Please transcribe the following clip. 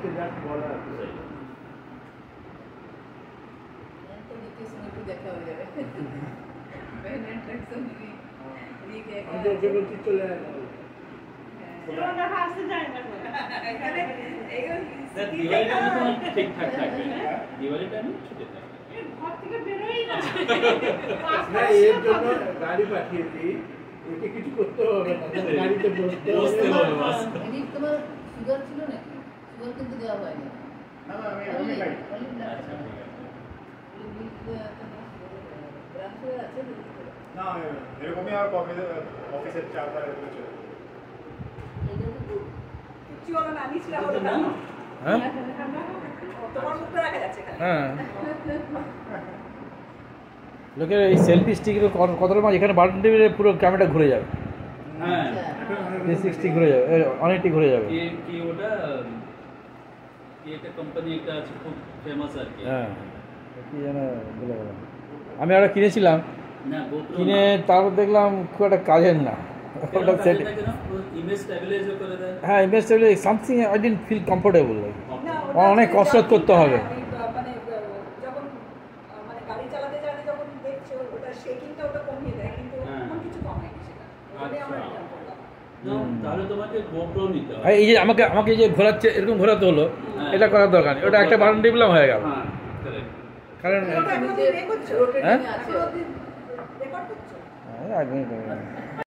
ঠিকঠাক থাকবে দিওয়ালি টাইমে ছুটি থাকবে এর জন্য গাড়ি পাঠিয়েছি একে কিছু করতে হবে না গাড়িতে বসতে হবে তোমার সুগার ছিল নাকি সুগার কিন্তু দেওয়া হয়নি না আমি খাই না এরকমই আর অফিসের চা করে চলে লোকের এই সেলফি স্টিক কতটা মাছ এখানে বাটন টেবিলে পুরো ক্যামেরাটা ঘুরে যাবে। হ্যাঁ 360 ঘুরে যাবে, অনেকটি ঘুরে যাবে। কি ওটা কি একটা কোম্পানি একটা আছে খুব ফেমাস আর কি। হ্যাঁ কি জানো বলে গেলাম। আমি একটা কিনেছিলাম, না গোপ্রো কিনে তারপর দেখলাম খুব একটা কাজের না। ওটা সেট ইমেজ স্টেবিলাইজ করে দেয়। হ্যাঁ image stabilize something I didn't feel comfortable. অনেক কসরত করতে হবে। মানে যখন মানে গাড়ি চালাতে চালাতে যখন দেখছো ওটা শেকিংটা ওটা কমিয়ে দেয়, কিন্তু এমন কিছু কমায় না সেটা। ওটাই আমরা রিটার্ন করলাম। তাহলে তোমাকে গোপ্রো নিতে হবে। এই যে আমাকে যে ঘোরাচ্ছে এরকম ঘোরাতে হলো, এটা করার দরকার নেই। ওটা একটা বাটন টিপলাম হয়ে গেল। হ্যাঁ কারণ ওটা এখন রেকর্ড করছো? হ্যাঁ রেকর্ড করছো? একদমই